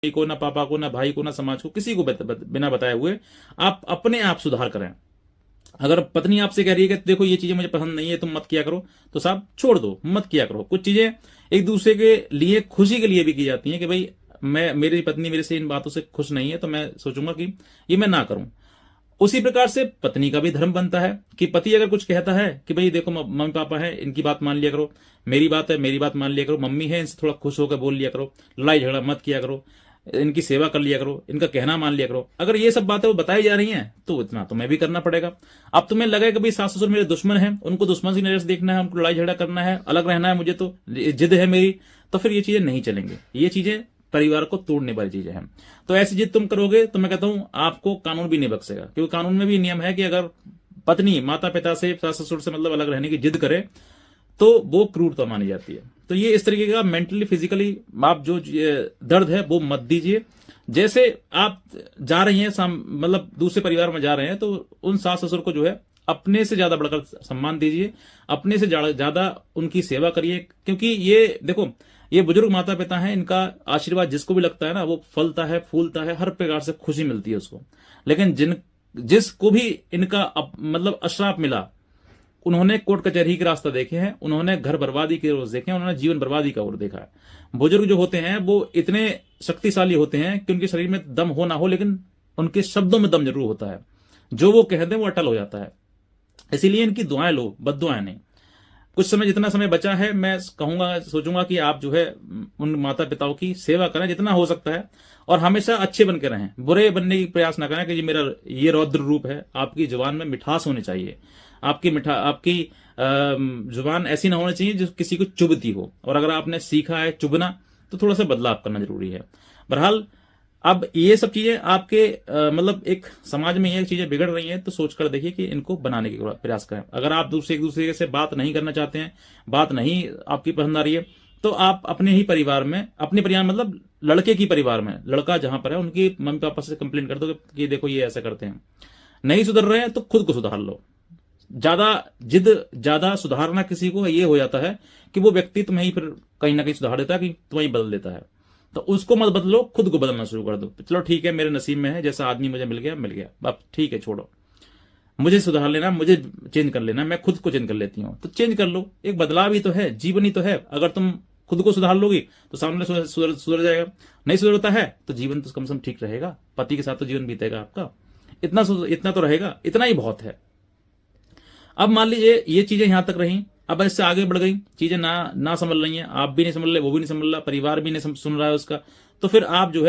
को, ना पापा को, ना भाई को, ना समाज को, किसी को बिना बताए हुए आप अपने आप सुधार करें। अगर पत्नी आपसे कह रही है कि देखो ये चीजें मुझे पसंद नहीं है, तुम मत किया करो, तो साहब छोड़ दो, मत किया करो। कुछ चीजें एक दूसरे के लिए खुशी के लिए भी की जाती हैं कि भाई मेरी पत्नी मेरे से इन बातों से खुश नहीं है, तो मैं सोचूंगा कि ये मैं ना करूं। उसी प्रकार से पत्नी का भी धर्म बनता है कि पति अगर कुछ कहता है कि भाई देखो मम्मी पापा है, इनकी बात मान लिया करो, मेरी बात है मेरी बात मान लिया करो, मम्मी है इनसे थोड़ा खुश होकर बोल लिया करो, लड़ाई झगड़ा मत किया करो, इनकी सेवा कर लिया करो, इनका कहना मान लिया करो। अगर ये सब बातें वो बताई जा रही हैं तो इतना तुम्हें भी करना पड़ेगा। अब तुम्हें लगे कि भाई सास ससुर मेरे दुश्मन है, उनको दुश्मन की नजर से देखना है, उनको लड़ाई झगड़ा करना है, अलग रहना है, मुझे तो जिद है मेरी, तो फिर ये चीजें नहीं चलेंगी। ये चीजें परिवार को तोड़ने वाली चीजें हैं। तो ऐसी जिद तुम करोगे तो मैं कहता हूं आपको कानून भी नहीं बख्शेगा, क्योंकि कानून में भी नियम है कि अगर पत्नी माता पिता से, सास ससुर से मतलब अलग रहने की जिद करे तो वो क्रूरता मानी जाती है। तो ये इस तरीके का मेंटली फिजिकली आप जो दर्द है वो मत दीजिए। जैसे आप जा रही हैं मतलब दूसरे परिवार में जा रहे हैं, तो उन सास ससुर को जो है अपने से ज्यादा बढ़कर सम्मान दीजिए, अपने से ज्यादा उनकी सेवा करिए। क्योंकि ये देखो, ये बुजुर्ग माता पिता हैं, इनका आशीर्वाद जिसको भी लगता है ना, वो फलता है, फूलता है, हर प्रकार से खुशी मिलती है उसको। लेकिन जिसको भी इनका मतलब अश्राप मिला, उन्होंने कोर्ट कचहरी के रास्ता देखे हैं, उन्होंने घर बर्बादी के रोज देखे हैं, उन्होंने जीवन बर्बादी का ओर देखा है। बुजुर्ग जो होते हैं वो इतने शक्तिशाली होते हैं कि उनके शरीर में दम हो ना हो, लेकिन उनके शब्दों में दम जरूर होता है। जो वो कहते हैं वो अटल हो जाता है। इसीलिए इनकी दुआएं लो, बद्दुआएं नहीं। कुछ समय, जितना समय बचा है, मैं कहूंगा, सोचूंगा कि आप जो है उन माता पिताओं की सेवा करें जितना हो सकता है, और हमेशा अच्छे बन के रहें, बुरे बनने की प्रयास ना करें कि ये मेरा ये रौद्र रूप है। आपकी जुबान में मिठास होनी चाहिए, आपकी जुबान ऐसी ना होनी चाहिए जो किसी को चुभती हो। और अगर आपने सीखा है चुभना, तो थोड़ा सा बदलाव करना जरूरी है। बहरहाल अब ये सब चीजें आपके मतलब एक समाज में ये चीजें बिगड़ रही हैं, तो सोचकर देखिए कि इनको बनाने की प्रयास करें। अगर आप एक दूसरे से बात नहीं करना चाहते हैं, बात नहीं आपकी पसंद आ रही है, तो आप अपने ही परिवार में, अपने परिवार मतलब लड़के की परिवार में, लड़का जहां पर है उनकी मम्मी पापा से कंप्लेंट कर दो कि देखो ये ऐसा करते हैं। नहीं सुधर रहे हैं तो खुद को सुधार लो। ज्यादा सुधारना किसी को ये हो जाता है कि वो व्यक्ति तुम्हें ही फिर कहीं ना कहीं सुधार देता है, कि तुम्हें ही बदल देता है। तो उसको मत बदलो, खुद को बदलना शुरू कर दो। चलो ठीक है, मेरे नसीब में है, जैसा आदमी मुझे मिल गया, अब ठीक है, छोड़ो, मुझे सुधार लेना, मुझे चेंज कर लेना, मैं खुद को चेंज कर लेती हूं। तो चेंज कर लो, एक बदलाव ही तो है, जीवन ही तो है। अगर तुम खुद को सुधार लोगी तो सामने सुधर जाएगा। नहीं सुधरता है तो जीवन तो कम से कम ठीक रहेगा, पति के साथ तो जीवन बीतेगा आपका, इतना तो रहेगा, इतना ही बहुत है। अब मान लीजिए ये चीजें यहां तक रही, अब इससे आगे बढ़ गई, चीजें ना समझ रही हैं, आप भी नहीं समझ रहे, वो भी नहीं समझ रहा, परिवार भी नहीं सुन रहा है उसका, तो फिर आप जो है